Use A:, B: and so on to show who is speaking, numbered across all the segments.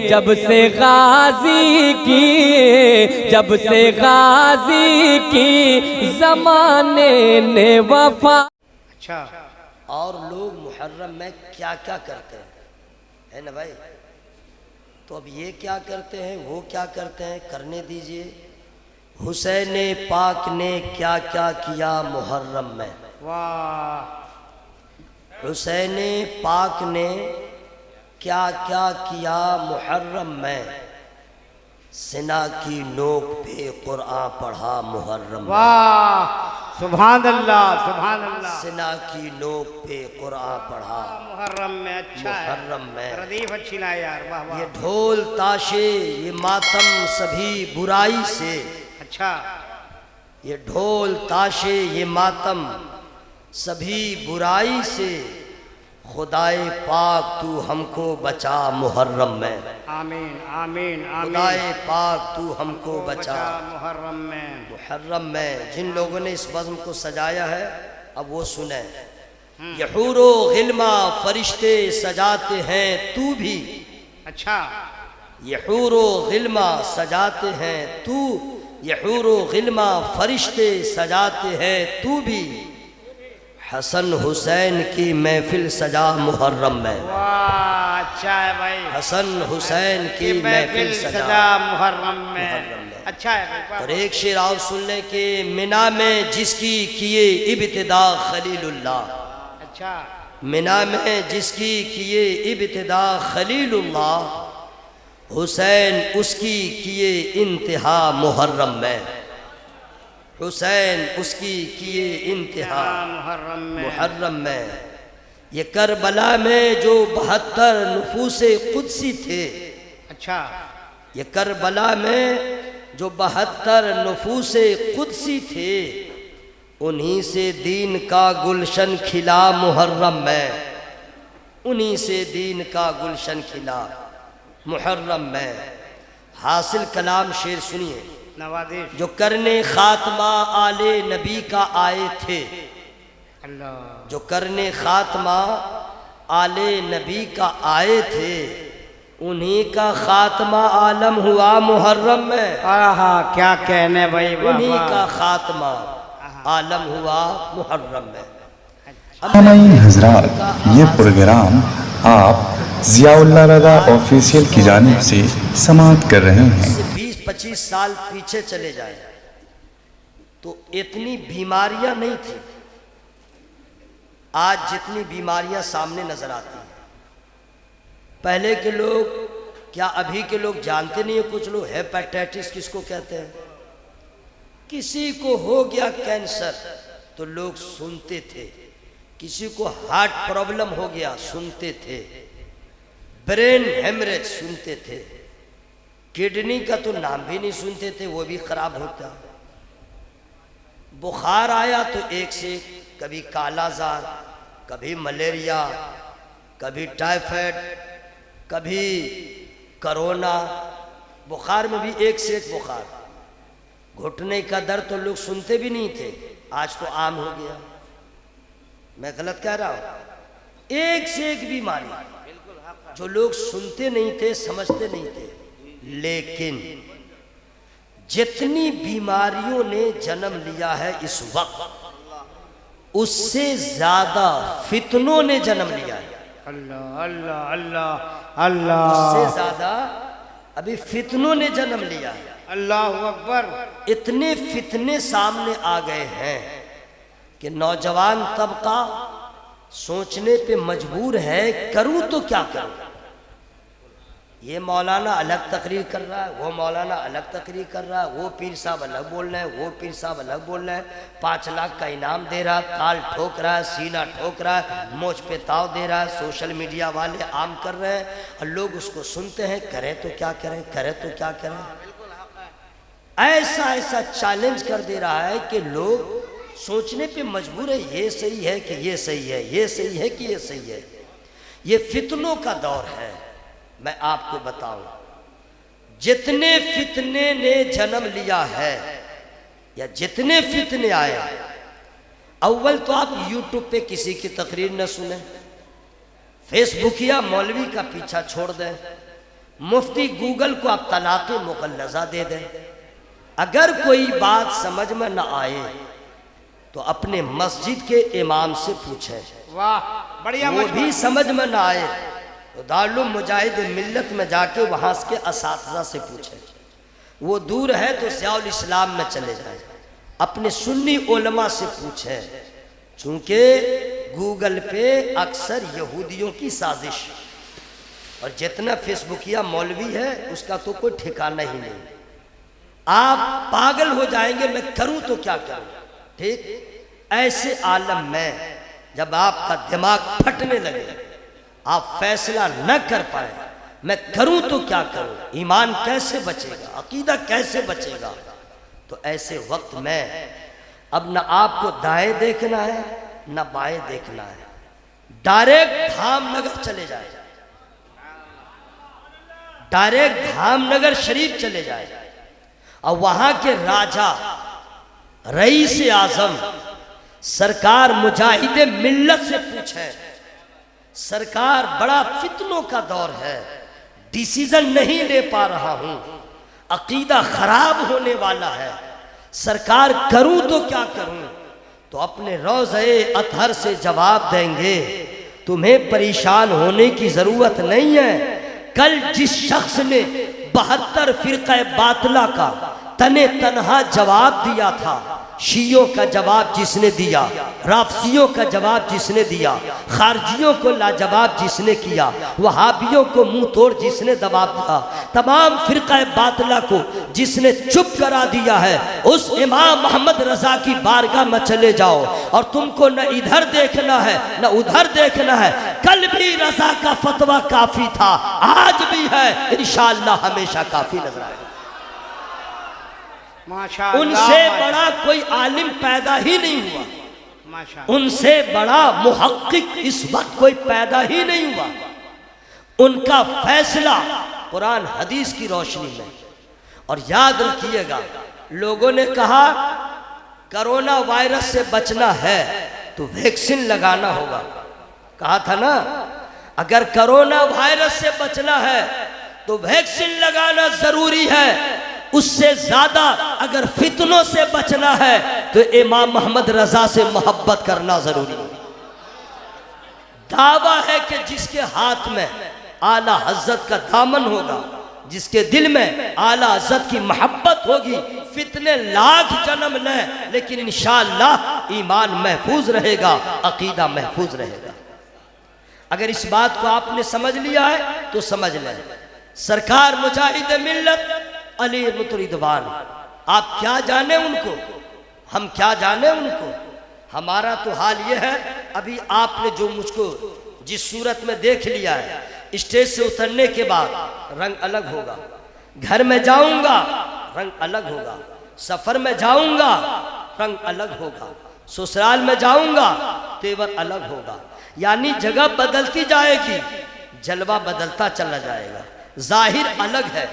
A: जब से गाजी की, जब से गाजी की ज़माने ने वफा।
B: अच्छा, और लोग मुहर्रम में क्या क्या करते हैं, है ना भाई? तो अब ये क्या करते हैं, वो क्या करते हैं, करने दीजिए। हुसैन पाक ने क्या क्या किया मुहर्रम में?
C: वाह!
B: हुसैन पाक ने क्या क्या किया मुहर्रम में? सिना की नोक पे कुरान पढ़ा मुहर्रम में।
C: वाह! सुभान अल्लाह, सुभान अल्लाह।
B: सिना की नोक पे कुरान पढ़ा
C: मुहर्रम में। अच्छा है,
B: मुहर्रम में।
C: प्रदीप अच्छी ना यार, वाह वाह।
B: ये ढोल ताशे ये मातम सभी बुराई से।
C: अच्छा,
B: ये ढोल ताशे ये मातम सभी बुराई से। खुदाए पाक तू हमको बचा मुहर्रम में।
C: आमीन आमीन आमीन।
B: खुदाए पाक तू हमको बचा
C: मुहर्रम में।
B: मुहर्रम में। जिन लोगों ने इस बज़्म को सजाया है अब वो सुने। ये हूरो गिल्मा फरिश्ते सजाते हैं तू भी।
C: अच्छा,
B: ये हूरो गिल्मा सजाते हैं तू, ये हूरो गिल्मा फरिश्ते सजाते हैं तू भी। हसन हुसैन की महफिल सजा मुहर्रम में।
C: वाह! अच्छा है भाई,
B: हसन हुसैन की महफिल सजा
C: मुहर्रम में। अच्छा है भाई।
B: और एक शेर और सुन ले कि मिना में जिसकी किए इब्तिदा खलीलुल्लाह।
C: अच्छा,
B: मिना में जिसकी किए इब्तिदा खलीलुल्लाह, हुसैन उसकी किए इंतहा मुहर्रम में। हुसैन उसकी किए इंतहा मुहर्रम में। ये करबला में जो 72 नफूसे कुदसी थे।
C: अच्छा,
B: ये करबला में जो 72 नफूसे कुदसी थे, उन्हीं से दीन का गुलशन खिला मुहर्रम में। उन्हीं से दीन का गुलशन खिला मुहर्रम में। हासिल कलाम शेर सुनिए।
C: नवाज़िश।
B: जो करने खात्मा आले नबी का आए थे।
C: अल्लाह।
B: जो करने खात्मा आले नबी का आए थे, उन्हीं का खात्मा आलम हुआ मुहर्रम में।
C: आहा, क्या कहने भाई,
B: उन्हीं का खात्मा आलम हुआ मुहर्रम में।
D: सामाईन हजरात, ये प्रोग्राम आप ज़ियाउल्लाह रज़ा ऑफिशियल की जानिब से समाअत कर रहे हैं।
B: 20-25 साल पीछे चले जाए तो इतनी बीमारियां नहीं थी आज जितनी बीमारियां सामने नजर आती हैं। पहले के लोग, क्या अभी के लोग जानते नहीं है? कुछ लोग हेपेटाइटिस किसको कहते हैं, किसी को हो गया कैंसर तो लोग सुनते थे। किसी को हार्ट प्रॉब्लम हो गया सुनते थे। ब्रेन हेमरेज सुनते थे। किडनी का तो नाम भी नहीं सुनते थे, वो भी खराब होता। बुखार आया तो एक से कभी कालाजार, कभी मलेरिया, कभी टाइफाइड, कभी कोरोना। बुखार में भी एक से एक बुखार। घुटने का दर्द तो लोग सुनते भी नहीं थे, आज तो आम हो गया। मैं गलत कह रहा हूं? एक से एक बीमारी जो लोग सुनते नहीं थे, समझते नहीं थे। लेकिन जितनी बीमारियों ने जन्म लिया है इस वक्त, उससे ज्यादा फितनों ने जन्म लिया है।
C: अल्लाह अल्लाह अल्लाह अल्लाह।
B: उससे ज्यादा अभी फितनों ने जन्म लिया है।
C: अल्लाहु अकबर।
B: इतने फितने सामने आ गए हैं कि नौजवान तबका सोचने पे मजबूर है, करूं तो क्या करूं। ये मौलाना अलग तकरीर कर रहा है, वो मौलाना अलग तकरीर कर रहा है, वो पीर साहब अलग बोल रहे हैं, वो पीर साहब अलग बोल रहे हैं। 5 लाख का इनाम दे रहा है, ताल ठोक रहा है, सीना ठोक रहा है, मोच पे ताव दे रहा है। सोशल मीडिया वाले आम कर रहे हैं और लोग उसको सुनते हैं। करें तो क्या करें, करें तो क्या करें। ऐसा ऐसा चैलेंज कर दे रहा है कि लोग सोचने पे मजबूर है, ये सही है कि ये सही है, ये सही है कि ये सही है। ये फितनों का दौर है। मैं आपको बताऊं, जितने फितने ने जन्म लिया है या जितने फितने आए, अव्वल तो आप यूट्यूब पे किसी की तकरीर न सुने, फेसबुक या मौलवी का पीछा छोड़ दें, मुफ्ती गूगल को आप तलाक़ मुग़ल्लज़ा दे दें। अगर कोई बात समझ में न आए तो अपने मस्जिद के इमाम से पूछें।
C: वाह, बढ़िया।
B: वो भी समझ में न आए तो दारुल मुजाहिद मिल्लत में जाके वहाँ के असातिज़ा से पूछें। वो दूर है तो ज़ियाउल इस्लाम में चले जाएं, अपने सुन्नी उलमा से पूछें। चूँकि गूगल पे अक्सर यहूदियों की साजिश, और जितना फेसबुकिया मौलवी है उसका तो कोई ठिकाना ही नहीं। आप पागल हो जाएंगे, मैं करूं तो क्या करूं। ठीक ऐसे आलम में जब आपका दिमाग फटने लगे, आप फैसला न कर पाए, मैं करूं तो क्या करूं, ईमान कैसे बचेगा, अकीदा कैसे बचेगा, तो ऐसे वक्त में अब न आपको दाएं देखना है न बाएं देखना है, डायरेक्ट धामनगर चले जाए, डायरेक्ट धामनगर शरीफ चले जाए और वहां के राजा रईस आजम सरकार मुजाहिद मिल्लत से पूछे, सरकार बड़ा फितनों का दौर है, डिसीजन नहीं ले पा रहा हूं, अकीदा खराब होने वाला है, सरकार करूं तो क्या करूं। तो अपने रोज़े अतहर से जवाब देंगे, तुम्हें परेशान होने की जरूरत नहीं है। कल जिस शख्स ने 72 फिरक़े बातिला का तने तनहा जवाब दिया था, शियों का जवाब जिसने दिया, राफसियों का जवाब जिसने दिया, खारजियों को लाजवाब जिसने किया, वहाबियों को मुंह तोड़ जिसने दबाव दिया, तमाम फिरक़े बातिला को जिसने चुप करा दिया है, उस इमाम मोहम्मद रजा की बारगाह में चले जाओ और तुमको न इधर देखना है न उधर देखना है। कल भी रजा का फतवा काफी था, आज भी है, इंशाअल्लाह हमेशा काफी नजर आएगा।
C: माशाअल्लाह,
B: उनसे बड़ा कोई आलिम पैदा ही नहीं हुआ,
C: माशाअल्लाह,
B: उनसे बड़ा मुहक्किक इस वक्त कोई पैदा ही नहीं हुआ। उनका फैसला कुरान हदीस की रोशनी में। और याद रखिएगा, लोगों ने कहा कोरोना वायरस से बचना है तो वैक्सीन लगाना होगा, कहा था ना, अगर कोरोना वायरस से बचना है तो वैक्सीन लगाना जरूरी है। उससे ज्यादा अगर फितनों से बचना है तो इमाम मोहम्मद रजा से मोहब्बत करना जरूरी है। दावा है कि जिसके हाथ में आला हज़रत का दामन होगा, जिसके दिल में आला हज़रत की मोहब्बत होगी, फितने लाख जन्म लें लेकिन इंशाअल्लाह ईमान महफूज रहेगा, अकीदा महफूज रहेगा। अगर इस बात को आपने समझ लिया है तो समझ लें, सरकार मुजाहिद मिल्लत अली मुतरिदवान, आप क्या जाने उनको, हम क्या जाने उनको। हमारा तो हाल ये है, अभी आपने जो मुझको जिस सूरत में देख लिया है, स्टेज से उतरने के बाद रंग अलग होगा, घर में जाऊंगा रंग अलग होगा, सफर में जाऊंगा रंग अलग होगा, ससुराल में जाऊंगा तेवर अलग होगा। यानी जगह बदलती जाएगी, जलवा बदलता चला जाएगा। जाहिर अलग है,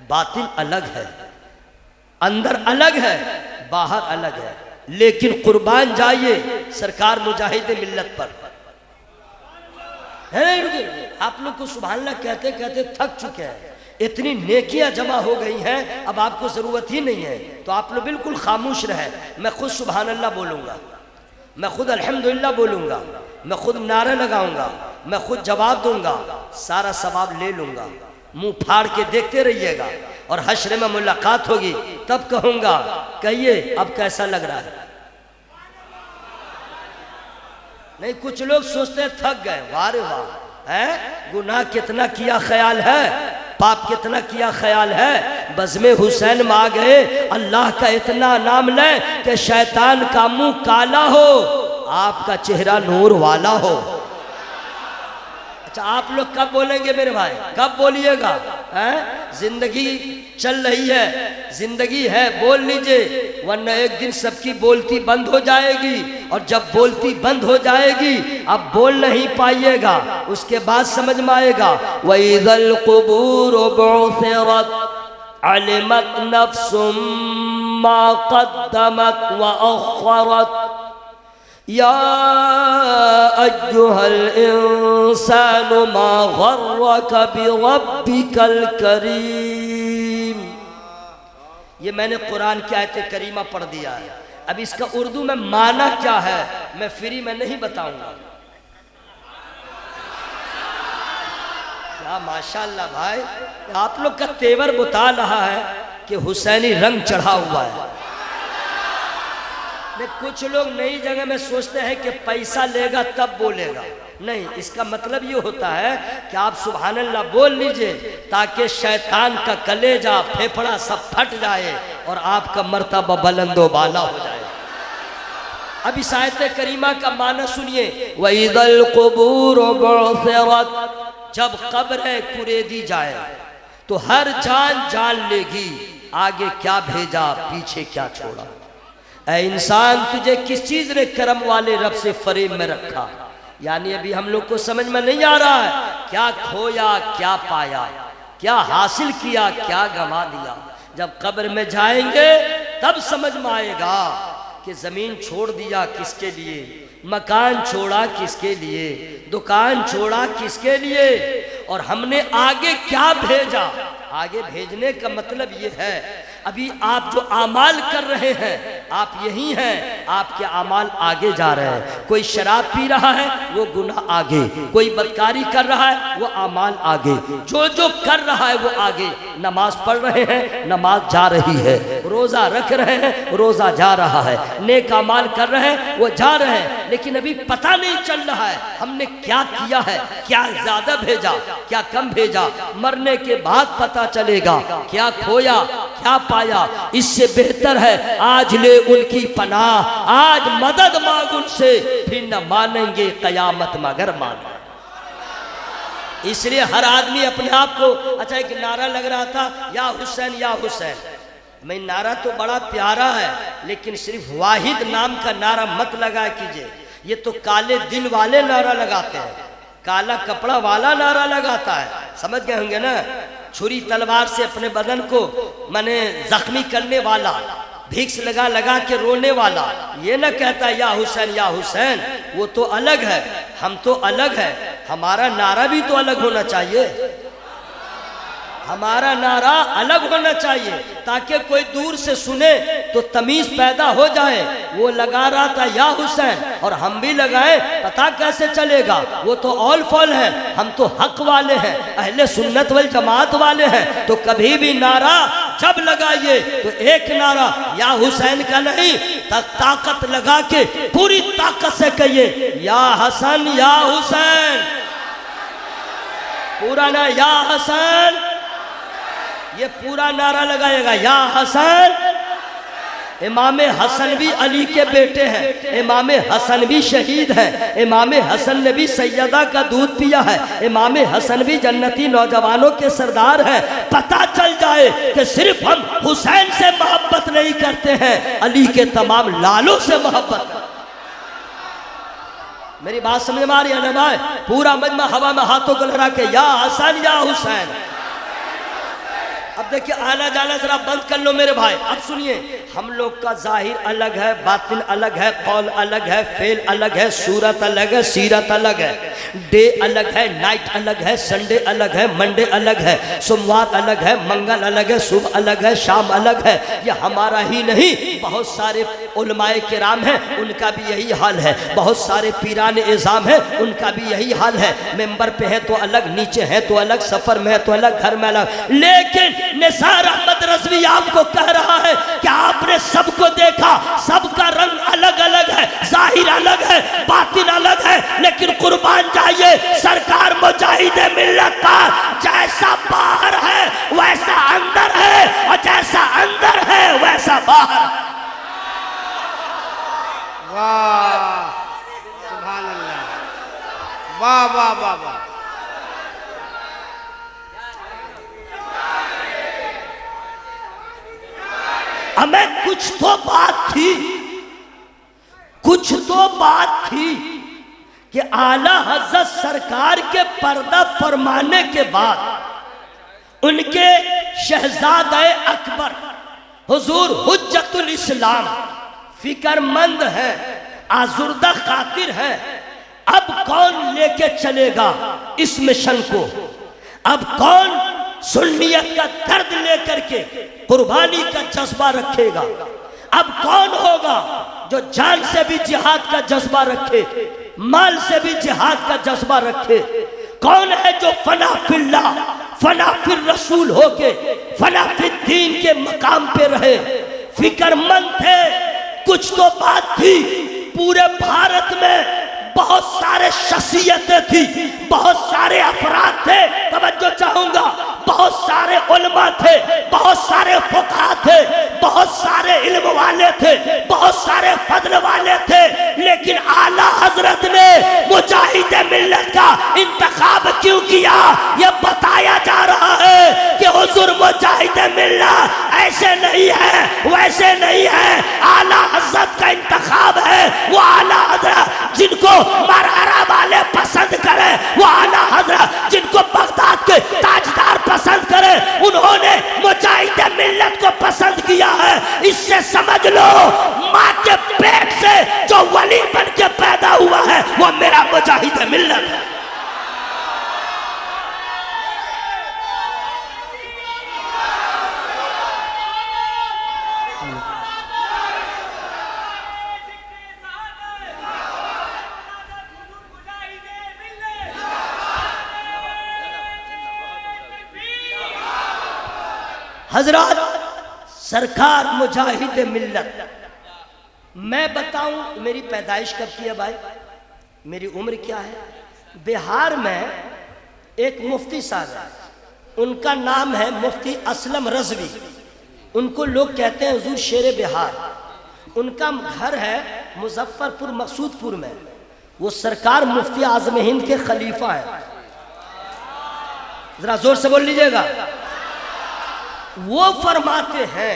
B: बातिन अलग है, अंदर अलग है, बाहर अलग है, लेकिन कुर्बान जाइए सरकार मुजाहिद मिल्लत पर। आप लोग को सुभान अल्लाह कहते कहते थक चुके हैं, इतनी नेकियां जमा हो गई हैं, अब आपको जरूरत ही नहीं है, तो आप लोग बिल्कुल खामोश रहे। मैं खुद सुभान अल्लाह बोलूंगा, मैं खुद अल्हम्दुलिल्लाह बोलूंगा, मैं खुद नारा लगाऊंगा, मैं खुद जवाब दूंगा, सारा सवाब ले लूंगा। मुंह फाड़ के देखते रहिएगा और हश्र में मुलाकात होगी तब कहूंगा, कहिए अब कैसा लग रहा है। नहीं, कुछ लोग सोचते हैं थक गए, वाह रे वाह, है गुनाह कितना किया ख्याल है, पाप कितना किया ख्याल है, बज़्मे हुसैन में आ गए, अल्लाह का इतना नाम लें कि शैतान का मुंह काला हो, आपका चेहरा नूर वाला हो। अच्छा, आप लोग कब बोलेंगे मेरे भाई, कब बोलिएगा? जिंदगी चल रही है, जिंदगी है, बोल लीजिए, वरना एक दिन सबकी बोलती बंद हो जाएगी, और जब बोलती बंद हो जाएगी अब बोल नहीं पाइएगा, उसके बाद समझ में आएगा। वइज़ल क़ुबूर बु'थिरत अलिमत नफ्सुम मा क़द्दमत व अख़रत। या अय्युहल इंसानु मा गर्रक बिरब्बिकल करीम। ये मैंने कुरान की आयत करीमा पढ़ दिया है। अब इसका उर्दू में माना क्या है मैं फ्री में नहीं बताऊंगा। क्या माशाअल्लाह भाई, आप लोग का तेवर बता रहा है कि हुसैनी रंग चढ़ा हुआ है। कुछ लोग नई जगह में सोचते हैं कि पैसा लेगा तब बोलेगा। नहीं, इसका मतलब ये होता है कि आप सुभान अल्लाह बोल लीजिए ताकि शैतान का कलेजा फेफड़ा सब फट जाए और आपका मर्तबा बुलंदो बाला हो जाए। अब इस आयत करीमा का माना सुनिए। वइदल कुबूर बुअसिरत, जब कब्र कुरेदी जाए तो हर जान जान लेगी आगे क्या भेजा पीछे क्या छोड़ा। ऐ इंसान, तुझे किस चीज ने करम वाले रब से फरेब में रखा। यानी अभी हम लोग को समझ में नहीं आ रहा है क्या खोया क्या पाया, क्या हासिल किया क्या गंवा दिया। जब कब्र में जाएंगे तब समझ में आएगा कि जमीन छोड़ दिया किसके लिए, मकान छोड़ा किसके लिए, दुकान छोड़ा किसके लिए, और हमने आगे क्या भेजा। आगे भेजने का मतलब ये है अभी आप जो आमाल कर रहे हैं आप यही हैं, आपके आमाल आगे जा रहे हैं। कोई शराब पी रहा है वो गुनाह आगे, कोई बदकारी कर रहा है वो आमाल आगे, जो जो कर रहा है वो आगे। नमाज पढ़ रहे हैं नमाज जा रही है, रोज़ा रख रहे हैं रोज़ा जा रहा है, नेक आमाल कर रहे हैं वो जा रहे हैं। लेकिन अभी पता नहीं चल रहा है हमने क्या किया है, क्या ज़्यादा भेजा क्या कम भेजा। मरने के बाद पता चलेगा क्या खोया क्या पाया। इससे बेहतर है आज ले उनकी पनाह, आज मदद मांग उनसे, फिर न मानेंगे कयामत मगर माने। इसलिए हर आदमी अपने आप को, अच्छा एक नारा लग रहा था या हुसैन या हुसैन। मैं नारा तो बड़ा प्यारा है लेकिन सिर्फ वाहिद नाम का नारा मत लगा कीजिए। ये तो काले दिल वाले नारा लगाते हैं, काला कपड़ा वाला नारा लगाता है, समझ गए होंगे ना। छुरी तलवार से अपने बदन को माने जख्मी करने वाला, भिक्स लगा लगा के रोने वाला, ये न कहता या हुसैन या हुसैन। वो तो अलग है, हम तो अलग है। हमारा नारा भी तो अलग होना चाहिए, हमारा नारा अलग होना चाहिए ताकि कोई दूर से सुने तो तमीज पैदा हो जाए। वो लगा रहा था या हुसैन और हम भी लगाए, पता कैसे चलेगा। वो तो ऑल फॉल है, हम तो हक वाले हैं, अहले सुन्नत वल जमात वाले हैं। तो कभी भी नारा जब लगाइए तो एक नारा या हुसैन का नहीं, ताकत लगा के पूरी ताकत से कहिए या हसन या हुसैन, पूरा ना या हसन, ये पूरा नारा लगाएगा या हसन। इमाम हसन भी अली के बेटे हैं, इमाम हसन भी शहीद हैं, इमाम हसन ने भी सैयदा का दूध पिया है, इमाम हसन भी जन्नती नौजवानों के सरदार हैं। पता चल जाए कि सिर्फ हम हुसैन से मोहब्बत नहीं करते हैं, अली के तमाम लालों से मोहब्बत। मेरी बात समझ में आ रही है ना भाई। पूरा मजमा हवा में हाथों को लहरा के या हसन या हुसैन। अब देखिए आना जाना जरा बंद कर लो मेरे भाई। अब सुनिए, हम लोग का जाहिर अलग है, बातिन अलग है, कौल अलग है, फेल अलग है, सूरत अलग है, सीरत अलग है, डे अलग है, नाइट अलग है, संडे अलग है, मंडे अलग है, सोमवार अलग है, मंगल अलग है, सुबह अलग है, शाम अलग है। यह हमारा ही नहीं, बहुत सारे उलमाए किराम हैं उनका भी यही हाल है, बहुत सारे पीरान इज़ाम हैं उनका भी यही हाल है। मेंबर पे है तो अलग, नीचे है तो अलग, सफर में है तो अलग, घर में अलग। लेकिन निसार अहमद रज़वी आपको कह रहा है कि आपने सबको देखा, सबका रंग अलग अलग है, जाहिर अलग है, बातिन अलग है, लेकिन कुर्बान जाइए सरकार मुजाहिद मिल्लत का जैसा बाहर है वैसा अंदर है, और जैसा अंदर है वैसा बाहर।
C: वाह सुभान अल्लाह, वाह वाह वाह वाह।
B: हमें कुछ तो बात थी, कुछ तो बात थी कि आला हज़रत सरकार के पर्दा फरमाने के बाद उनके शहजादे अकबर हुजूर हुज्जतुल इस्लाम फिक्रमंद है, आजुर्दा खातिर है। अब कौन लेके चलेगा इस मिशन को? अब कौन सुन्नियत का दर्द लेकर के कुर्बानी का जज्बा रखेगा? अब कौन होगा जो जान से भी जिहाद का जज्बा रखे, माल से भी जिहाद का जज्बा रखे? कौन है जो फना फिल्ला फना फिर रसूल होके फना फिर दीन के मकाम पे रहे? फिक्रमंद थे, कुछ तो बात थी। पूरे भारत में बहुत सारे शख्सियतें थी, बहुत सारे अफराद थे, तवज्जो चाहूंगा, बहुत सारे उलमा थे, बहुत सारे फुक़हा थे, बहुत सारे इल्म वाले थे, बहुत सारे फज़ल वाले थे, लेकिन आला हजरत ने मुजाहिद मिल्लत का इंतखाब क्यों किया? यह बताया जा रहा है कि हुजूर मुजाहिद मिल्लत ऐसे नहीं है, वैसे नहीं है, आला हजरत का इंतखाब है। वो आला हजरत जिनको मरहरा वाले पसंद करे, वो आला हजरत जिनको बगदाद के ताजदार पसंद करे, उन्होंने मुजाहिद मिल्लत को पसंद किया है। इससे समझ लो, माँ के पेट से जो वली बन के पैदा हुआ है वो मेरा मुजाहिद मिल्लत है। हजरत सरकार मुजाहिद मिल्लत, मैं बताऊं मेरी पैदाइश कब की है भाई, मेरी उम्र क्या है? बिहार में एक मुफ्ती साहब है, उनका नाम है मुफ्ती असलम रजवी। उनको लोग कहते हैं हुजूर शेर बिहार। उनका घर है मुजफ्फरपुर मकसूदपुर में। वो सरकार मुफ्ती आजम हिंद के खलीफा है। जरा जोर से बोल लीजिएगा। वो फरमाते हैं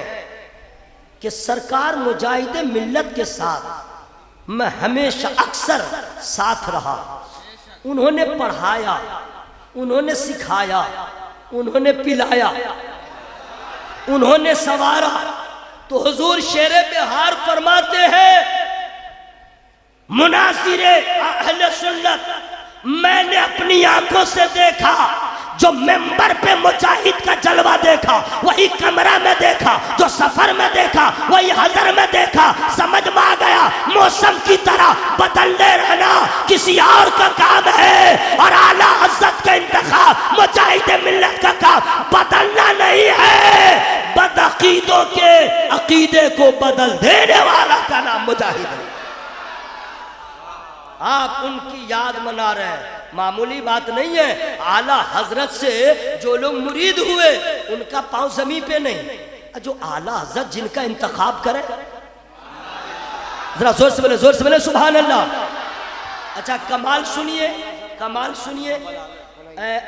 B: कि सरकार मुजाहिद मिल्लत के साथ मैं हमेशा अक्सर साथ रहा। उन्होंने पढ़ाया, उन्होंने सिखाया, उन्होंने पिलाया, उन्होंने सवारा। तो हुजूर शेरे बिहार फरमाते हैं, मुनासिरे अहले सुन्नत, मैंने अपनी आंखों से देखा, जो मेंबर पे मुजाहिद का जलवा देखा वही कमरा में देखा, जो सफर में देखा वही हजर में देखा। समझ में आ गया, मौसम की तरह बदलने रहना किसी और का काम है, और आला हज़रत का इंतखाब मुजाहिद मिल्लत का काम बदलना नहीं है। बदअकीदों के अकीदे को बदल देने वाला का नाम मुजाहिद है। आप उनकी याद मना रहे हैं, मामूली बात नहीं है। आला हजरत से जो लोग मुरीद हुए उनका पांव जमीन पे नहीं। जो आला हजरत जिनका इंतखाब करे, जरा जोर से बोले, जोर से बोले सुभान अल्लाह। अच्छा कमाल सुनिए, कमाल सुनिए।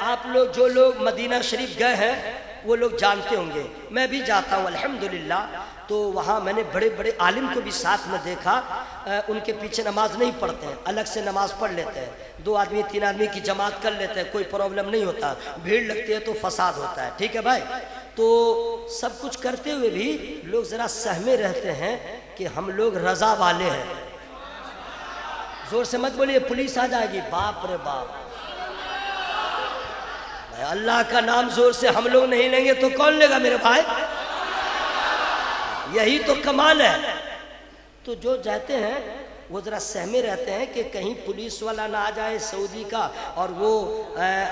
B: आप लोग जो लोग मदीना शरीफ गए हैं वो लोग जानते होंगे, मैं भी जाता हूँ अल्हम्दुलिल्लाह। तो वहाँ मैंने बड़े बड़े आलिम को भी साथ में देखा। उनके पीछे नमाज नहीं पढ़ते हैं, अलग से नमाज पढ़ लेते हैं। 2 आदमी 3 आदमी की जमात कर लेते हैं, कोई प्रॉब्लम नहीं होता। भीड़ लगती है तो फसाद होता है, ठीक है भाई। तो सब कुछ करते हुए भी लोग ज़रा सहमे रहते हैं कि हम लोग रज़ा वाले हैं। जोर से मत बोलिए, पुलिस आ जाएगी। बाप रे बाप, अल्लाह का नाम जोर से हम लोग नहीं लेंगे तो कौन लेगा मेरे भाई? यही तो कमाल है। तो जो जाते हैं वो ज़रा सहमे रहते हैं कि कहीं पुलिस वाला ना आ जाए सऊदी का, और वो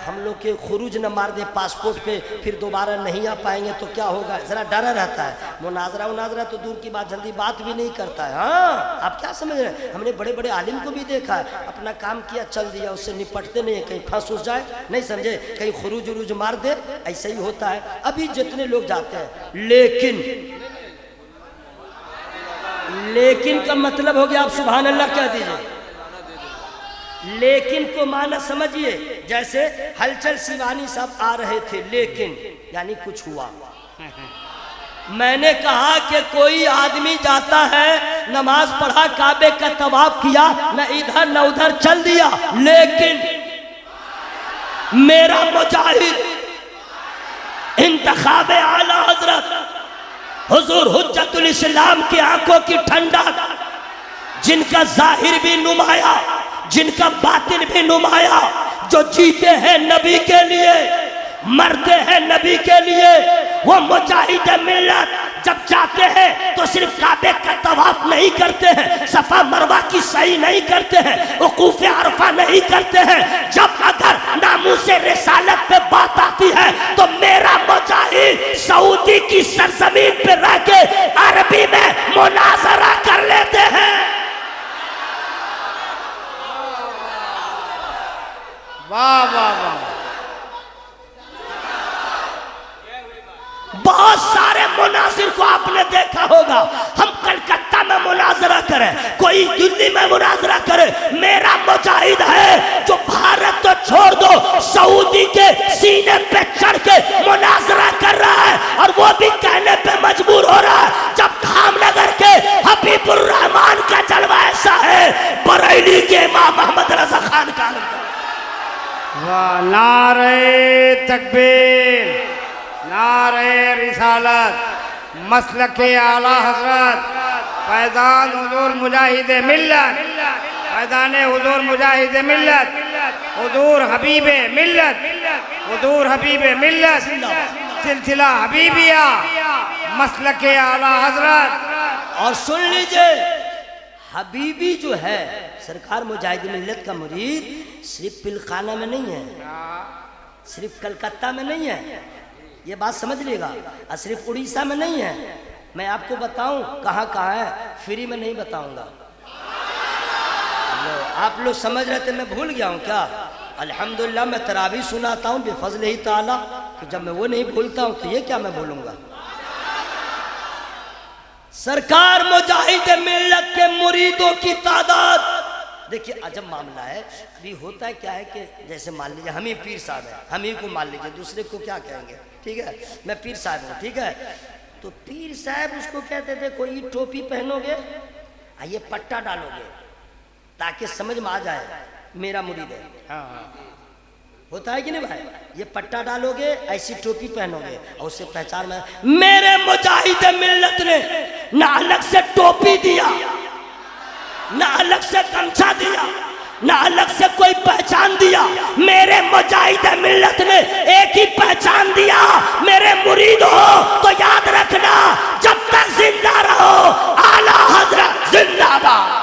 B: हम लोग के खुरूज न मार दे पासपोर्ट पे, फिर दोबारा नहीं आ पाएंगे तो क्या होगा, ज़रा डरा रहता है। मुनाजरा तो दूर की बात, जल्दी बात भी नहीं करता है। हाँ, आप क्या समझ रहे हैं? हमने बड़े बड़े आलिम को भी देखा है, अपना काम किया चल दिया, उससे निपटते नहीं है। कहीं फंस उस जाए, नहीं समझे, कहीं खुरूज उरूज मार दे, ऐसा ही होता है। अभी जितने लोग जाते हैं, लेकिन का मतलब हो गया, आप सुभान अल्लाह कह दीजिए। लेकिन को माना समझिए, जैसे हलचल शिवानी साहब आ रहे थे, लेकिन यानी कुछ हुआ। मैंने कहा कि कोई आदमी जाता है, नमाज पढ़ा, काबे का तवाफ किया, न इधर न उधर चल दिया, लेकिन मेरा मुजाहिद इंतखाब आला हजरत हुजूर हुज्जतुल इस्लाम की आंखों की ठंडक, जिनका जाहिर भी नुमाया, जिनका बातिन भी नुमाया, जो जीते हैं नबी के लिए, मरते हैं नबी के लिए, वो मुजाहिद मिल्लत जब जाते हैं तो सिर्फ काबे का तवाफ नहीं करते हैं, सफा मरवा की सही नहीं करते हैं, वकूफ अरफा नहीं करते हैं। जब अगर नामूसे रिसालत पे बात आती है तो मेरा मुजाहिद सऊदी की सरजमीन पे रह के अरबी में मुनाजरा कर लेते हैं।
C: वाह वाह वाह।
B: बहुत सारे मुनाजिर को आपने देखा होगा, हम कलकत्ता में मुनाजरा करें, कोई दिल्ली में मुनाजरा करे, मेरा मुजाहिद है जो भारत तो छोड़ दो सऊदी के सीने पे चढ़ के मुनाजरा कर रहा है, और वो भी कहने पे मजबूर हो रहा है जब धामनगर के हबीबुर रहमान का जलवा ऐसा है, बरेली के इमाम मोहम्मद रजा खान का।
C: वाह, नारे तकबीर, नारे रिसालत, मसलके आला हजरत, फैजान हुजूर मुजाहिद मिल्लत, फैजान हुजूर मुजाहिद मिल्लत, हुजूर हबीब मिल्लत, हुजूर हबीब मिल्लत, सिलसिला हबीबिया, मसलके आला हजरत।
B: और सुन लीजिए, हबीबी जो है सरकार मुजाहिद मिल्लत का मुरीद सिर्फ पिलखाना में नहीं है, सिर्फ कलकत्ता में नहीं है, ये बात समझ लीजिएगा, और सिर्फ उड़ीसा में नहीं है। मैं आपको बताऊं कहाँ कहाँ है, फ्री में नहीं बताऊंगा। आप लोग समझ रहे थे मैं भूल गया हूँ क्या? अल्हम्दुलिल्लाह मैं तरावी सुनाता हूँ बेफज़्ल ही ताला, तो जब मैं वो नहीं भूलता हूँ तो ये क्या मैं भूलूंगा। सरकार मुजाहिद मिल्लत के मुरीदों की तादाद देखिए, अजब मामला है। अभी होता है क्या है कि जैसे मान लीजिए हम ही पीर साहब हैं, हम ही को मान लीजिए, दूसरे को क्या कहेंगे, ठीक है, मैं पीर साहब हूँ, ठीक है, तो पीर साहब उसको कहते थे कोई टोपी पहनोगे, ये पट्टा डालोगे ताकि समझ में आ जाए मेरा मुरीद है। होता है कि नहीं भाई, ये पट्टा डालोगे, ऐसी टोपी पहनोगे और उससे पहचान में। मेरे मुजाहिद मिल्लत ने ना अलग से टोपी दिया, ना अलग से गमछा दिया, ना अलग से कोई पहचान दिया, मेरे मुजाहिद मिल्लत ने एक ही पहचान दिया, मेरे मुरीद हो तो याद रखना जब तक जिंदा रहो आला हजरत जिंदाबाद।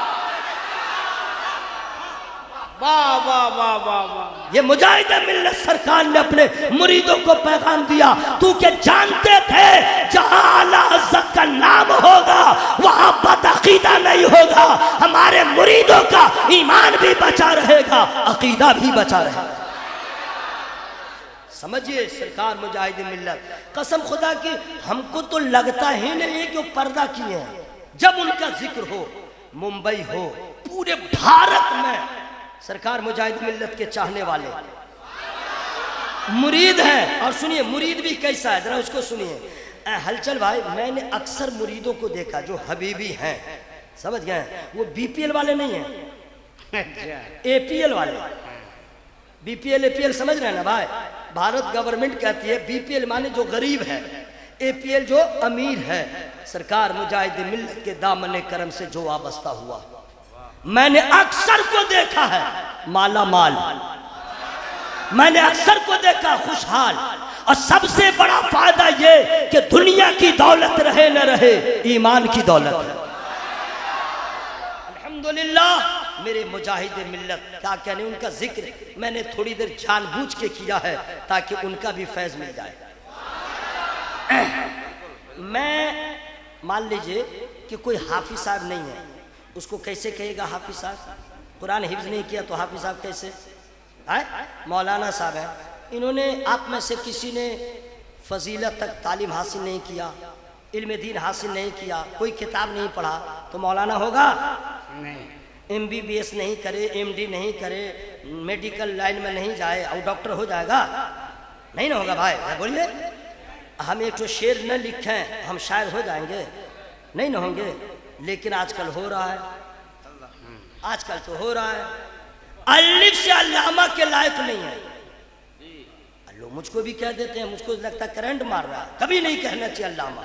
C: वाह वाह वाह वाह वाह।
B: ये मुजाहिद मिल्लत सरकार ने अपने मुरीदों को पैगाम दिया, तू के जानते थे जहां आला हज़रत का नाम होगा वहां बदअकीदा नहीं होगा, हमारे मुरीदों का ईमान भी बचा रहेगा, अकीदा भी बचा रहेगा। समझिए सरकार मुजाहिद मिल्लत, कसम खुदा की हमको तो लगता ही नहीं कि वो पर्दा किए हैं। जब उनका जिक्र हो, मुंबई हो, पूरे भारत में सरकार मुजाहिद मिल्लत के चाहने वाले मुरीद हैं। और सुनिए मुरीद भी कैसा है, जरा उसको सुनिए। हलचल भाई, मैंने अक्सर मुरीदों को देखा जो हबीबी हैं, समझ गए, वो बीपीएल वाले नहीं हैं, एपीएल वाले। बीपीएल एपीएल समझ रहे हैं ना भाई, भारत गवर्नमेंट कहती है बीपीएल माने जो गरीब है, एपीएल जो अमीर है। सरकार मुजाहिद मिल्लत के दामन करम से जो वाबस्ता हुआ, मैंने अक्सर को देखा है माला माल, मैंने अक्सर को देखा खुशहाल। और सबसे बड़ा फायदा ये कि दुनिया की दौलत रहे न रहे, ईमान की दौलत है। अल्हम्दुलिल्लाह मेरे मुजाहिद मिल्लत, क्या कहने, उनका जिक्र मैंने थोड़ी देर जानबूझ के किया है ताकि उनका भी फैज मिल जाए। मैं मान लीजिए कि कोई हाफिज साहब नहीं है, उसको कैसे कहेगा हाफिज साहब? कुरान हिफ्ज नहीं किया तो हाफिज साहब कैसे है? मौलाना साहब है, इन्होंने आप में से किसी ने फजीलत तक तालीम हासिल नहीं किया, इल्म दीन हासिल नहीं किया, कोई किताब नहीं पढ़ा तो मौलाना होगा
C: नहीं।
B: MBBS नहीं करे, MD नहीं करे, मेडिकल लाइन में नहीं जाए और डॉक्टर हो जाएगा? नहीं ना होगा भाई, बोलिए। हम एक तो शेर न लिखें हम शायर हो जाएंगे? नहीं ना होंगे। लेकिन आजकल हो रहा है, आजकल तो हो रहा है। अलिफ से अल्लामा के लायक नहीं है, लोग मुझको भी कह देते हैं, मुझको लगता है करंट मार रहा है। कभी नहीं कहना चाहिए अल्लामा,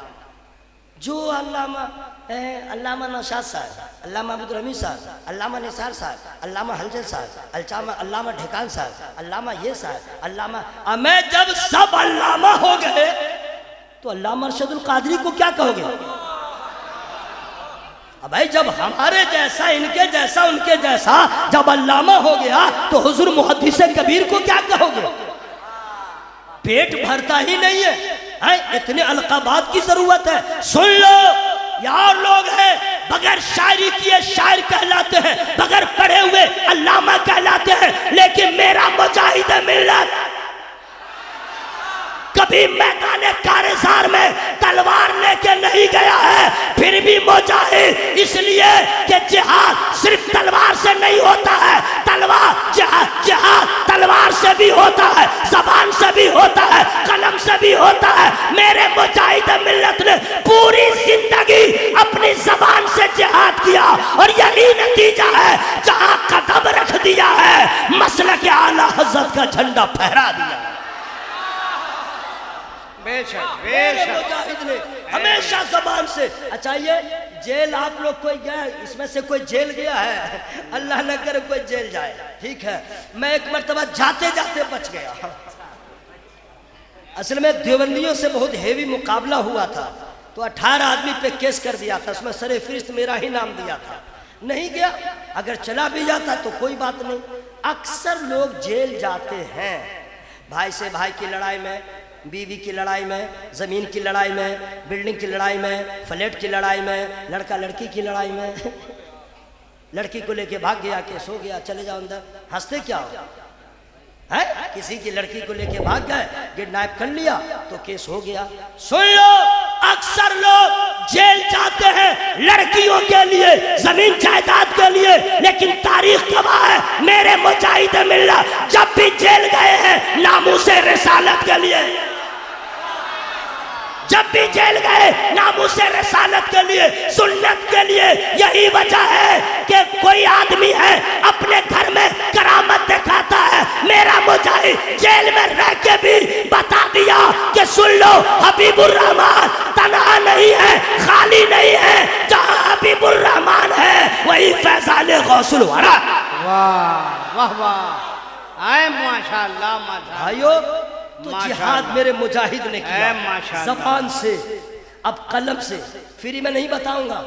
B: जो अल्लामा नौशाद साहब, अल्लामा अब्दुल हमीद साहब, अल्लामा निसार साहब, अल्लामा हलचल साहब, अल्लामा ढेकान साहब, अल्लामा ये साहब, अल्लामा, मैं जब सब अल्लामा हो गए तो अल्लामा अरशदुल कादरी को क्या कहोगे? अब भाई जब हमारे जैसा, इनके जैसा, उनके जैसा जब अल्लामा हो गया तो हुजूर मुहद्दिस कबीर को क्या कहोगे? पेट भरता ही नहीं है, इतने अलकाबात की जरूरत है। सुन लो यार, लोग हैं बगैर शायरी किए शायर कहलाते हैं, बगैर पढ़े हुए अल्लामा कहलाते हैं, लेकिन मेरा मुजाहिद मिल्लत कभी मैदान कारेज़ार में तलवार लेके नहीं गया है, फिर भी मुजाहिद इसलिए कि जिहाद सिर्फ तलवार से नहीं होता है, जिहाद तलवार से भी होता है, ज़बान से भी होता है, कलम से भी होता है। मेरे मुजाहिद मिल्लत ने पूरी जिंदगी अपनी ज़बान से जिहाद किया और यही नतीजा है, जहां कदम रख दिया है मसलक आला हज़रत का झंडा फहरा दिया। मुजाहिद ने हमेशा जबान से। अच्छा, ये जेल आप लोग कोई गया, इसमें से कोई जेल गया है? अल्लाह न करे कोई जेल जाए, ठीक है। मैं एक मर्तबा जाते जाते बच गया। असल में देवबंदियों से बहुत हेवी मुकाबला हुआ था, तो 18 आदमी पे केस कर दिया था, उसमें सरे फरिश्त मेरा ही नाम दिया था। नहीं गया, अगर चला भी जाता तो कोई बात नहीं। अक्सर लोग जेल जाते हैं भाई से भाई की लड़ाई में, बीवी की लड़ाई में, ज़मीन की लड़ाई में, बिल्डिंग की लड़ाई में, फ्लैट की लड़ाई में, लड़का लड़की की लड़ाई में। लड़की को लेके भाग गया, केस हो गया, चले जाओ अंदर। हंसते क्या हो? है किसी की लड़की को लेके भाग गए, किडनैप कर लिया तो केस हो गया। सुन लो, अक्सर लोग जेल जाते हैं लड़कियों के लिए, जमीन जायदाद के लिए, लेकिन तारीख गवाह है मेरे मुजाहिद मिल्लत जब भी जेल गए हैं नामूसे रिसालत के लिए, जब भी जेल गए नामूसे रिसालत के लिए, सुन्नत के लिए। यही वजह है कि कोई आदमी है अपने घर में करामत दिखाता है, मेरा मुजाहिद जेल में रह के भी बता दिया कि सुन लो, हबीबुर रहमान तन्हा नहीं है, खाली नहीं है, जहां हबीबुर रहमान है वही फैजान गौसुल वरा।
C: वाह वाह वाह, आए माशाअल्लाह माशाअल्लाह।
B: भाइयों, तो जिहाद मेरे मुजाहिद ने किया, ज़बान से, अब कलम से। फ्री में नहीं बताऊंगा।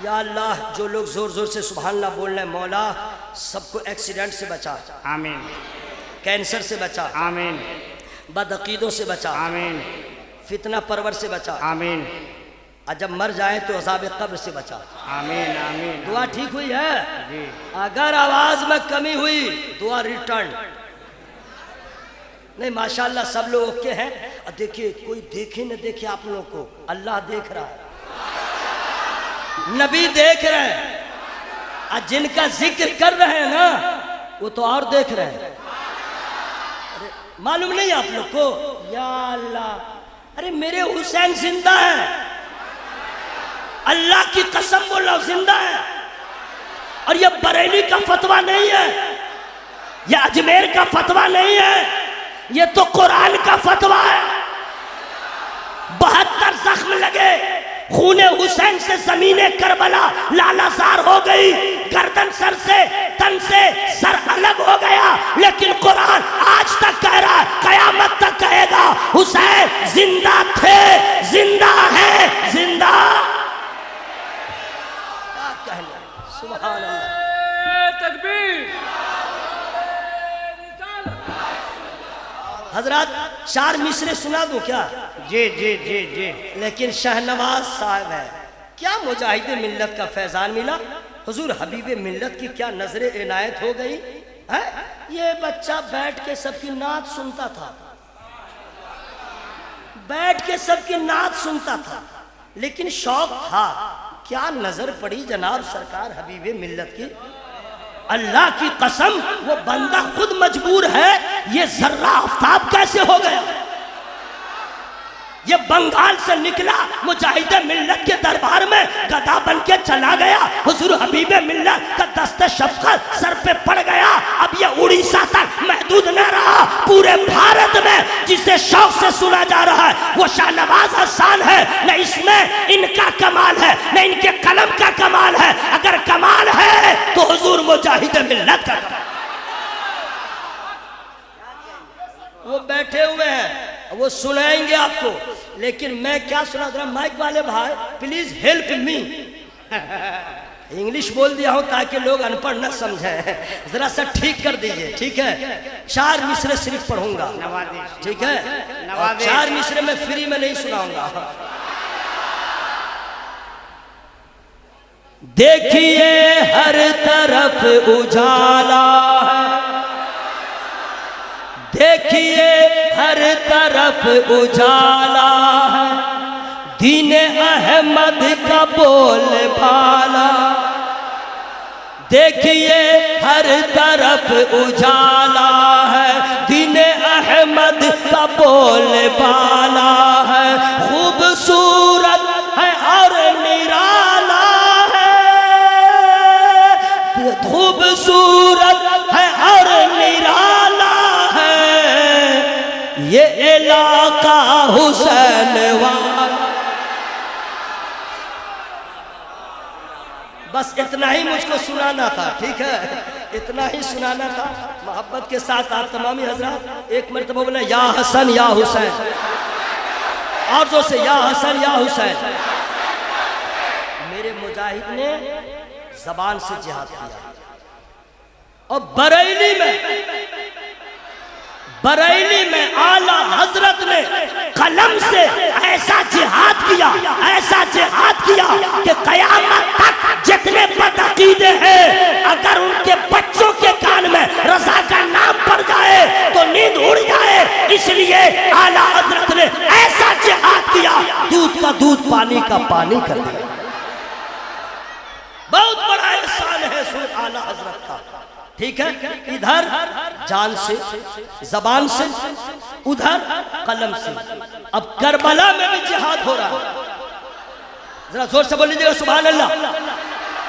B: या अल्लाह, जो लोग जोर जोर से सुभान अल्लाह बोल रहे हैं, मौला सबको एक्सीडेंट से बचा,
C: आमीन।
B: कैंसर से बचा,
C: आमीन।
B: बदअकीदों से बचा,
C: आमीन।
B: फितना परवर से बचा,
C: आमीन।
B: और जब मर जाए तो अज़ाब कब्र से बचा।
C: आमीन आमीन।
B: दुआ ठीक हुई है
C: जी।
B: अगर आवाज में कमी हुई दुआ रिटर्न नहीं। माशाल्लाह सब लोग ओके हैं। और देखिए, कोई देखे न देखे आप लोगों को, अल्लाह देख रहा है, नबी देख रहे हैं, और जिनका जिक्र कर रहे हैं ना वो तो और देख रहे हैं। अरे मालूम नहीं आप लोग को? या अल्लाह, अरे मेरे हुसैन जिंदा है, अल्लाह की कसम बोल रहा हूं, जिंदा है। और ये बरेली का फतवा नहीं है, ये अजमेर का फतवा नहीं है, ये तो कुरान का फतवा है। 72 जख्म लगे, खूने हुसैन से जमीने करबला लालाजार हो गई, गर्दन सर से, तन से सर अलग हो गया, लेकिन कुरान आज तक कह रहा है, कयामत तक कहेगा, हुसैन जिंदा थे, जिंदा है, जिंदा। क्या कहना, सुभान अल्लाह, तकबीर। हजरत 4 मिसरे सुना दूं क्या?
C: जी जी जी जी।
B: लेकिन शहनवाज साहब है, क्या मुजाहिद मिल्लत का फैजान मिला, हुजूर हबीब मिल्लत की क्या नजरे इनायत हो गई है। ये बच्चा बैठ के सबकी नात सुनता था, बैठ के सबकी नात सुनता था, लेकिन शौक था। क्या नजर पड़ी जनाब सरकार हबीब मिल्लत की। अल्लाह की कसम, वो बंदा खुद मजबूर है, ये जर्रा आफ्ताब कैसे हो गया, ये बंगाल से निकला मुजाहिद मिल्लत के दरबार में गदा बन के चला गया। हुजूर हबीब मिल्लत का दस्ते शफ़क़त सर पे पड़ गया। अब ये उड़ीसा तक महदूद न रहा, पूरे भारत में जिसे शौक से सुना जा रहा है वो शाहनवाज हसन है। न इसमें इनका कमाल है न इनके कलम का कमाल है। अगर कमाल है तो हुजूर मुजाहिद मिल्लत का कमाल। वो बैठे हुए हैं, वो सुनाएंगे आपको, लेकिन मैं क्या सुना रहा। माइक वाले भाई प्लीज हेल्प मी। इंग्लिश बोल दिया हूं ताकि लोग अनपढ़ न समझें, जरा सा ठीक कर दीजिए, ठीक है। 4 मिसरे सिर्फ पढ़ूंगा, ठीक है। 4 मिसरे में फ्री में नहीं सुनाऊंगा। देखिए हर तरफ उजाला है, देखिए हर तरफ उजाला है, दीन अहमद का बोल भाला। देखिए हर तरफ उजाला है, दीन अहमद का बोल भाला है। खूबसूरत है और निराला है, खूबसूरत है और निराला ये इलाका हुसैन वाला। बस इतना ही मुझको सुनाना था, ठीक है, इतना ही सुनाना था। मोहब्बत के साथ आप तमामी हजरात एक मरतबा बोले या हसन या हुसैन, और जो से या हसन या हुसैन। मेरे मुजाहिद ने जबान से जिहाद किया, और बरेली में आला हजरत ने कलम से ऐसा जिहाद किया, ऐसा जिहाद किया कि कयामत तक जितने बदअकीदे हैं अगर उनके बच्चों के कान में रज़ा का नाम पड़ जाए तो नींद उड़ जाए। इसलिए आला हजरत ने ऐसा जिहाद किया, दूध का दूध पानी का पानी कर दिया। बहुत बड़ा एहसान है सुर आला हजरत का, ठीक है। इधर जान से, जबान से, उधर कलम से। अब करबला में भी जिहाद हो रहा है, जरा जोर से बोल लीजिएगा सुभान अल्लाह।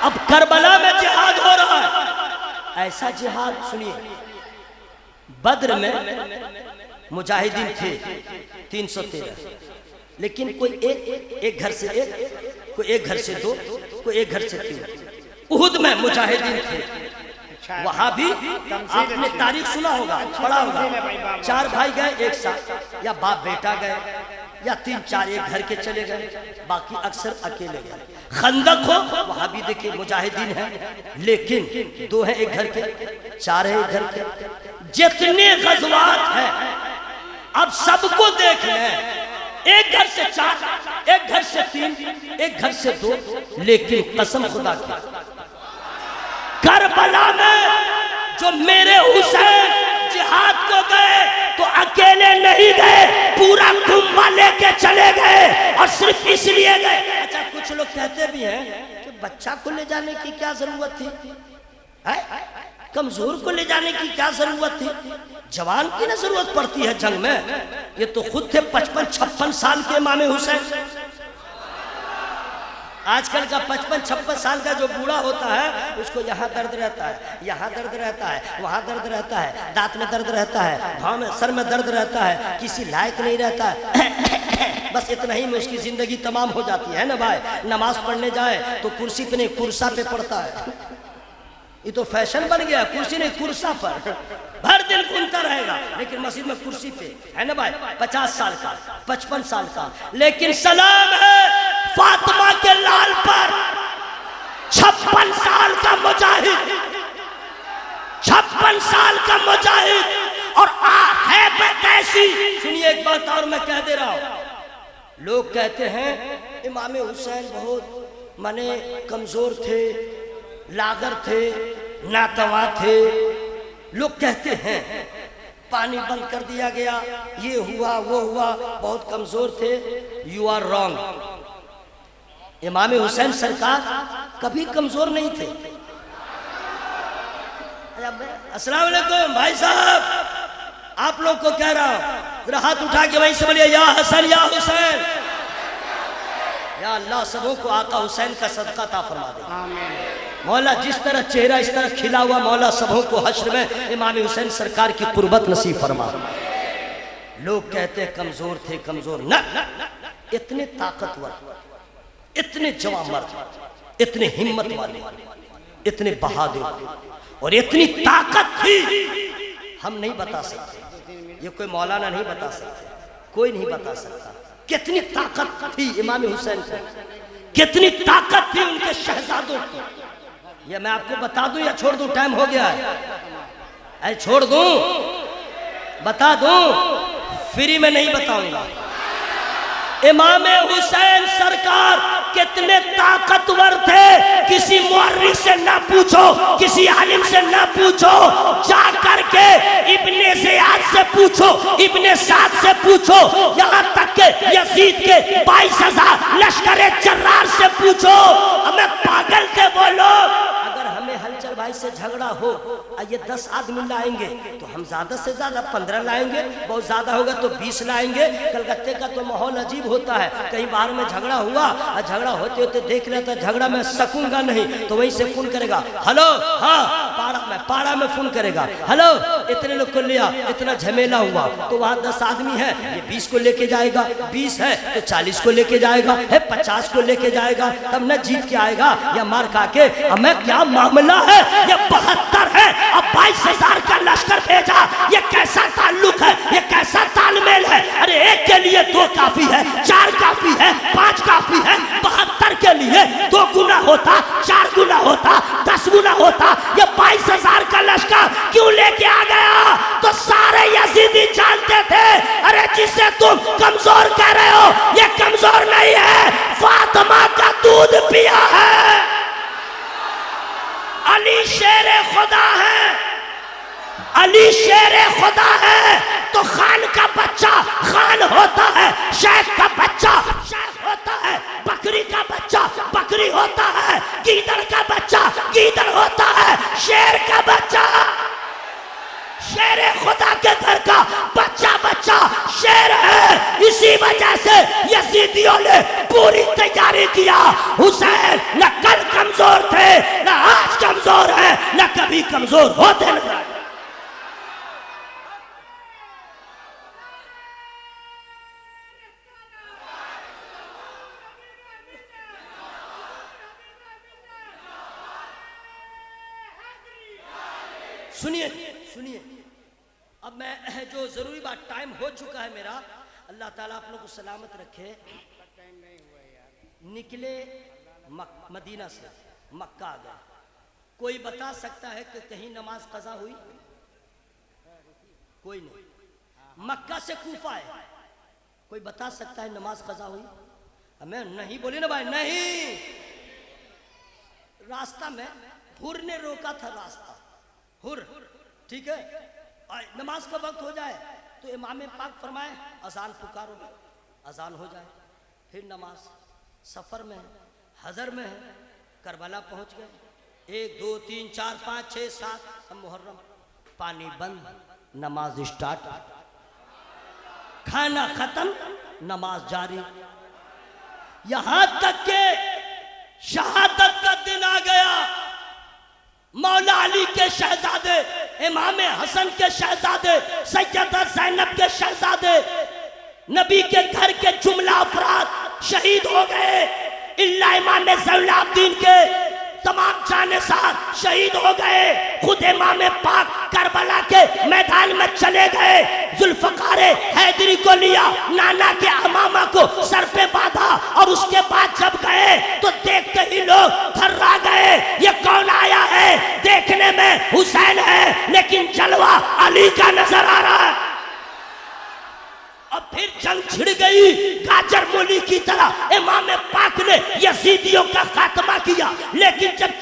B: अब करबला में जिहाद हो रहा है, ऐसा जिहाद सुनिए। बद्र में मुजाहिदीन थे 313, लेकिन कोई एक घर से एक, कोई एक घर से 2, कोई एक घर से 3। उहुद में मुजाहिदीन थे, वहां भी आपने तारीख सुना होगा, पढ़ा होगा। 4 भाई गए एक साथ, या बाप बेटा गए, या 3-4 एक घर के चले गए, बाकी अक्सर अकेले गए। खंदक हो वहां भी देखिए मुजाहिदीन है, लेकिन 2 हैं एक घर के, 4 हैं एक घर के। जितने गज़वात हैं अब सबको देख लें, एक घर से 4, एक घर से 3, एक घर से 2, लेकिन कसम खुदा की करबला में जो मेरे हुसैन जिहाद को गए तो अकेले नहीं गए, पूरा कुंबा लेके चले गए, और सिर्फ इसलिए गए। अच्छा, कुछ लोग कहते भी हैं कि बच्चा को ले जाने की क्या जरूरत थी, कमजोर को ले जाने की क्या जरूरत थी, जवान की ना जरूरत पड़ती है जंग में। ये तो खुद थे 55-56 साल के इमाम हुसैन। आजकल का 55-56 साल का जो बूढ़ा होता है उसको यहाँ दर्द रहता है, यहाँ दर्द रहता है, वहाँ दर्द रहता है, दांत में दर्द रहता है, भाव में, सर में दर्द रहता है, किसी लायक नहीं रहता है। बस इतना ही में उसकी जिंदगी तमाम हो जाती है ना भाई। नमाज पढ़ने जाए तो कुर्सी पे नहीं कुर्सा पे पढ़ता है, ये तो फैशन बन गया, कुर्सी नहीं कुर्सा पर भर दिन घूमता रहेगा, लेकिन मस्जिद में कुर्सी पे है ना भाई। 50 साल का, 55 साल का, लेकिन सलाम है फातिमा के लाल पर 56 साल का मुजाहिद, 56 साल का मुजाहिद। और है कैसी, सुनिए एक बात और मैं कह दे रहा हूं। लोग कहते हैं इमाम हुसैन बहुत माने कमजोर थे, लागर थे, नातवा थे। लोग कहते हैं पानी बंद कर दिया गया, ये हुआ वो हुआ, बहुत कमजोर थे। You are wrong. Imam Hussain सरकार कभी कमजोर नहीं थे। अस्सलाम वालेकुम भाई साहब, आप लोग को कह रहा हूं, जरा हाथ उठा के वहीं से बोलिए या हसन या हुसैन। या अल्लाह सबों को आका हुसैन का सदका अता फरमा दे। मौला जिस तरह चेहरा इस तरह खिला हुआ, मौला सबों को हश्र में इमाम हुसैन सरकार की कुर्बत नसीब फरमा। लोग कहते हैं कमजोर थे, कमजोर न, इतने ताकतवर, इतने जवां मर्द, इतने हिम्मत वाले, इतने बहादुर और इतनी ताकत थी, हम नहीं बता सकते। ये कोई मौलाना नहीं बता सकते, कोई नहीं बता सकता कितनी ताकत थी इमाम हुसैन को, कितनी ताकत थी उनके शहजादों को। ये मैं आपको बता दूं या छोड़ दूं? टाइम हो गया है। अरे छोड़ दूं, बता दूं? फ्री में नहीं बताऊंगा। इमाम हुसैन सरकार कितने ताकतवर थे, किसी मुअर्रिख से ना पूछो, किसी आलिम से ना पूछो, जा करके इब्ने ज़ियाद से पूछो, इब्ने साद से पूछो, यहाँ तक के यजीद के 22,000 लश्कर जर्रार से पूछो। हमें पागल थे वो लोग। अगर हमें हलचल भाई से झगड़ा हो, ये 10 आदमी लाएंगे तो हम ज्यादा से ज्यादा 15 लाएंगे, बहुत ज्यादा होगा तो 20 लाएंगे। कलकत्ते का तो माहौल अजीब होता है, कहीं बाहर में झगड़ा हुआ, झगड़ा होते होते देख लेता झगड़ा में सकूंगा नहीं तो वहीं से फोन करेगा, हेलो, हाँ पाड़ा में फोन करेगा, हेलो इतने लोग को लिया, इतना झमेला हुआ तो वहाँ 10 आदमी है, ये 20 को लेके जाएगा, 20 है तो 40 को लेके जाएगा, है 50 को लेके जाएगा, तब न जीत के आएगा या मार खा के। हमें क्या मामला है, ये 72 है, अब 22,000 का लश्कर भेजा, ये कैसा ताल्लुक है, ये कैसा तालमेल है? अरे एक के लिए 2 काफी है, 4 काफी है, 5 काफी है, 72 के लिए 2 गुना होता, 4 गुना होता, 10 गुना होता, ये 22,000 का लश्कर क्यों लेके आ गया? तो सारे यजीदी जानते थे, अरे जिसे तुम कमजोर कह रहे हो ये कमजोर नहीं है, फातिमा का दूध पिया है, अली शेरे खुदा है, अली शेरे खुदा है। तो खान का बच्चा खान होता है, शेख का बच्चा शेख होता है, बकरी का बच्चा बकरी होता है, गीदड़ का बच्चा गीदड़ होता है, शेर का बच्चा शेरे खुदा के घर का बच्चा बच्चा शेर है। इसी वजह से यजीदियों ने पूरी तैयारी किया। हुसैन न कल कमजोर थे, न आज कमजोर है, न कभी कमजोर होते नहीं। सुनिए सुनिए, अब मैं जो जरूरी बात, टाइम हो चुका है मेरा, अल्लाह ताला आप लोग को सलामत रखे। निकले मदीना से मक्का आ गया। कोई बता सकता है कि कहीं नमाज कज़ा हुई? कोई नहीं। मक्का से कूफा है, कोई बता सकता है नमाज कज़ा हुई? हमें नहीं बोले ना भाई, नहीं। रास्ता में हुर ने रोका था, रास्ता हुर, ठीक है। नमाज का वक्त हो जाए तो इमाम पाक फरमाए अजान पुकारो, अजान हो जाए, फिर नमाज। सफर में हजर में है, करबला पहुंच गए, 1 2 3 4 5 6 7 मुहर्रम, पानी बंद, नमाज स्टार्ट, खाना खत्म, नमाज जारी, यहां तक के शहादत का दिन आ गया। मौला अली के शहजादे, इमाम हसन के शहजादे, सैयदा ज़ैनब के शहजादे, नबी के घर के जुमला अफराद शहीद हो गए। इल्ला इमाम ज़ैनुलआबदीन के तमाम जानेसार शहीद हो गए। खुद इमाम पाक करबला के मैदान में चले गए। जुल्फ़कार हैदरी को लिया, नाना के अमामा को सर पे बांधा और उसके बाद जब गए तो देखते ही लोग थर्रा गए, ये कौन आया है? देखने में हुसैन है लेकिन जलवा अली का नजर आ रहा है। अब फिर जंग छिड़ गई गाजर मूली की तरह। इमाम पाक ने यजीदियों का खात्मा किया, लेकिन जब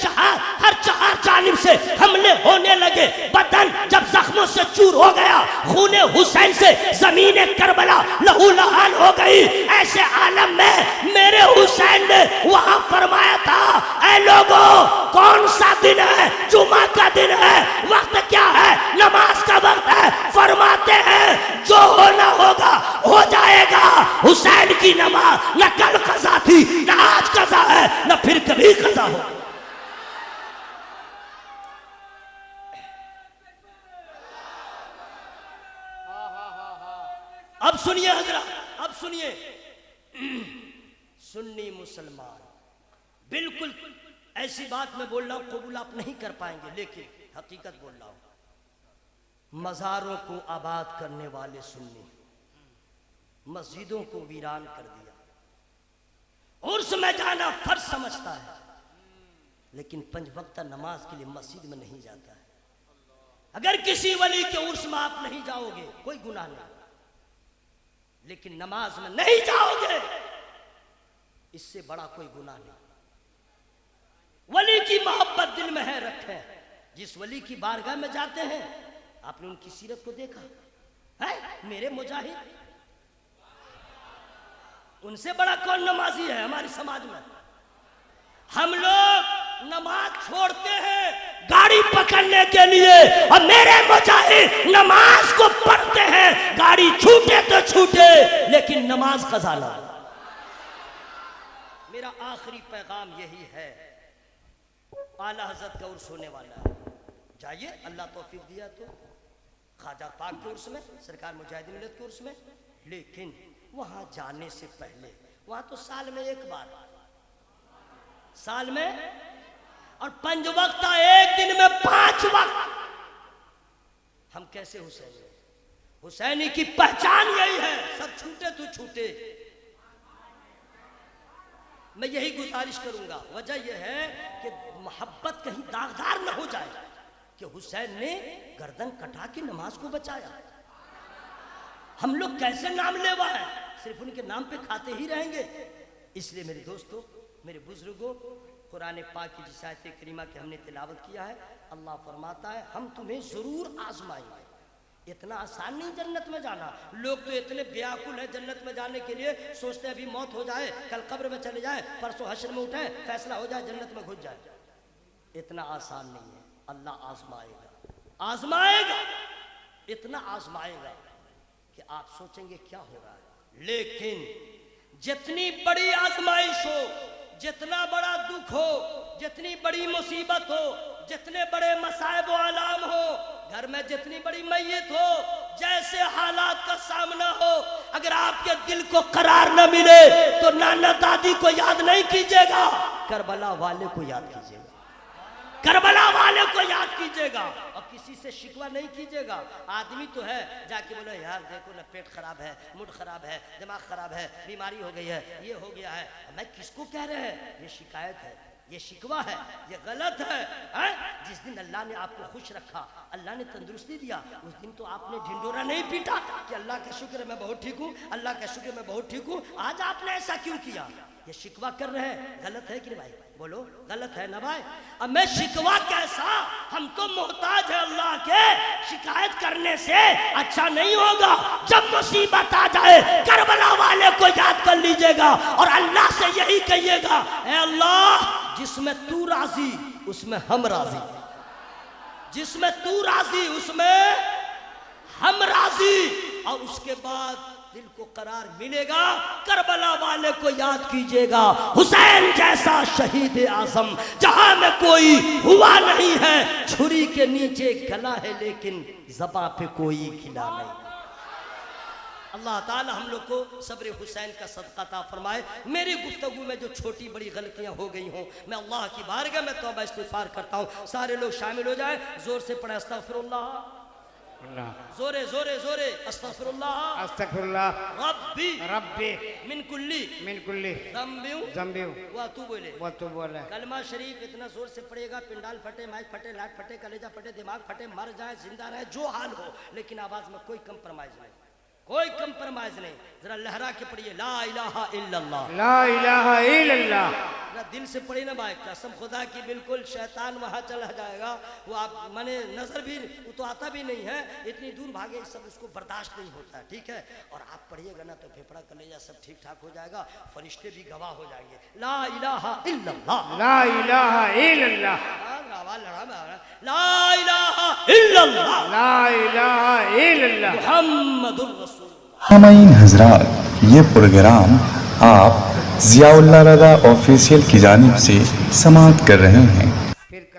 B: हर चार जानिब से हमले होने लगे, बदन जब जख्मों से चूर हो गया, खूने हुसैन से जमीन करबला लहूलुहान हो गई, ऐसे आलम में मेरे हुसैन ने वहां फरमाया था, ऐ लोगों कौन सा दिन है? जुमा का दिन है। वक्त क्या है? नमाज का वक्त है। फरमाते हैं जो होना होगा हो जाएगा, हुसैन की नमाज न कल कज़ा थी, न आज कज़ा है, न फिर कभी कज़ा हो। अब सुनिए हजरत, अब सुनिए। सुन्नी मुसलमान, बिल्कुल ऐसी बात मैं बोल रहा हूं कबूल आप नहीं कर पाएंगे, लेकिन हकीकत बोल रहा हूं। मज़ारों को आबाद करने वाले सुन्नी मस्जिदों को वीरान कर दिया। उर्स में जाना फर्ज समझता है, लेकिन पंज वक्ता नमाज के लिए मस्जिद में नहीं जाता है। अगर किसी वली के उर्स में आप नहीं जाओगे कोई गुनाह नहीं, लेकिन नमाज में नहीं जाओगे इससे बड़ा कोई गुनाह नहीं। वली की मोहब्बत दिल में है, रखें। जिस वली की बारगाह में जाते हैं, आपने उनकी सीरत को देखा है? मेरे मुजाहिद, उनसे बड़ा कौन नमाजी है हमारे समाज में? हम लोग नमाज छोड़ते हैं गाड़ी पकड़ने के लिए, और मेरे मुजाहिद नमाज को पढ़ते हैं, गाड़ी छूटे तो छूटे लेकिन नमाज कज़ा ना। मेरा आखिरी पैगाम यही है, आला हजरत का उर्स होने वाला है, जाइए, अल्लाह तौफीक दिया तो ख्वाजा पाक के उर्स में, सरकार मुजाहिदीन मिल्लत के उर्स में। लेकिन वहां जाने से पहले, वहां तो साल में एक बार, साल में, और पंज वक्त, एक दिन में 5 वक्त। हम कैसे हुसैनी? हुसैनी की पहचान यही है, सब छूटे तो छूटे। मैं यही गुजारिश करूंगा। वजह यह है कि मोहब्बत कहीं दागदार न हो जाए कि हुसैन ने गर्दन कटा के नमाज को बचाया। हम लोग कैसे नाम लेवा है, सिर्फ उनके नाम पे खाते ही रहेंगे। इसलिए मेरे दोस्तों, मेरे बुजुर्गों, कुरान पाक की जिस आयत करीमा की हमने तिलावत किया है, अल्लाह फरमाता है हम तुम्हें जरूर आजमाएंगे। इतना आसान नहीं जन्नत में जाना। लोग तो इतने व्याकुल हैं जन्नत में जाने के लिए, सोचते हैं अभी मौत हो जाए, कल कब्र में चले जाए, परसों हश्र में उठे, फैसला हो जाए, जन्नत में घुस जाए। इतना आसान नहीं है। अल्लाह आजमाएगा, आजमाएगा, इतना आजमाएगा कि आप सोचेंगे क्या हो रहा है। लेकिन जितनी बड़ी आजमाइश हो, जितना बड़ा दुख हो, जितनी बड़ी मुसीबत हो, जितने बड़े मसाइब व आलाम हो, घर में जितनी बड़ी मैयत हो, जैसे हालात का सामना हो, अगर आपके दिल को करार न मिले तो नाना दादी को याद नहीं कीजिएगा, करबला वाले को याद कीजिएगा, करबला वाले को याद कीजिएगा, और किसी से शिकवा नहीं कीजिएगा। आदमी तो है जाके बोले यार देखो ना, पेट खराब है, मूड खराब है, दिमाग खराब है, बीमारी हो गई है, ये हो गया है। मैं किसको कह रहे हैं? ये शिकायत है, ये शिकवा है, ये गलत है। जिस दिन अल्लाह ने आपको खुश रखा, अल्लाह ने तंदुरुस्ती दिया, उस दिन तो आपने ढिंडोरा नहीं पीटा कि अल्लाह का शुक्र मैं बहुत ठीक हूँ, अल्लाह का शुक्र मैं बहुत ठीक हूँ। आज आपने ऐसा क्यों किया? ये शिकवा कर रहे हैं, गलत है कि नहीं भाई? बोलो, गलत है ना भाई? अब मैं शिकवा कैसा, हम तो मोहताज है अल्लाह के, शिकायत करने से अच्छा नहीं होगा। जब मुसीबत आ जाए करबला वाले को याद कर लीजिएगा और अल्लाह से यही कहिएगा, ऐ अल्लाह जिसमें तू राजी उसमें हम राजी, जिसमें तू राजी उसमें हम राजी। और उसके बाद दिल को करार मिलेगा। करबला वाले को याद कीजिएगा, हुसैन जैसा शहीद आजम जहां में कोई हुआ नहीं है, छुरी के नीचे गला है लेकिन ज़बां पे कोई खिला नहीं। अल्लाह ताला हम लोग को सब्र हुसैन का सदका अता फरमाए। मेरी गुफ्तगू में जो छोटी बड़ी गलतियां हो गई हों, मैं अल्लाह की बारगाह में तौबा इस्तिग़फ़ार करता हूँ। सारे लोग शामिल हो जाए, जोर से पढ़े अस्तग़फ़िरुल्लाह, जोरे जोरे जोरे अस्तग़फ़िरुल्लाह,
C: अस्तग़फ़िरुल्लाह,
B: रब्बी
C: रब्बी
B: मिन कुल्ली ज़म्बियु
C: ज़म्बियु
B: व तू बोले,
C: वो तो बोले।
B: कलमा शरीफ इतना जोर से पड़ेगा, पिंडाल फटे, माइक फटे, लाट फटे, कलेजा फटे, दिमाग फटे, मर जाए जिंदा रहे, जो हाल हो, लेकिन आवाज में कोई कंप्रोमाइज नहीं, कोई कंप्रोमाइज नहीं। जरा लहरा के पढ़िए, ला इलाहा इल्लल्लाह,
C: ला इलाहा इल्लल्लाह।
B: ना दिल से पढ़ी ना भाई, कसम खुदा की, बिल्कुल शैतान वहां चला जाएगा, वो आप माने नजर भी वो तो आता भी नहीं है, इतनी दूर भागे, सब उसको बर्दाश्त नहीं होता है, ठीक है। और आप पढ़िएगा ना तो फेफड़ा कलेजा सब ठीक ठाक हो जाएगा, फरिश्ते भी गवाह हो जाएंगे। ला इलाहा इल्लल्लाह,
C: ला इलाहा इल्लल्लाह,
B: ला इलाहा इल्लल्लाह,
C: ला इलाहा इल्लल्लाह,
B: मुहम्मदुर रसूलुल्लाह।
D: सामाईन हज़रात, ये प्रोग्राम आप ज़ियाउल्लाह रज़ा ऑफिशियल की जानिब से समाअत कर रहे हैं।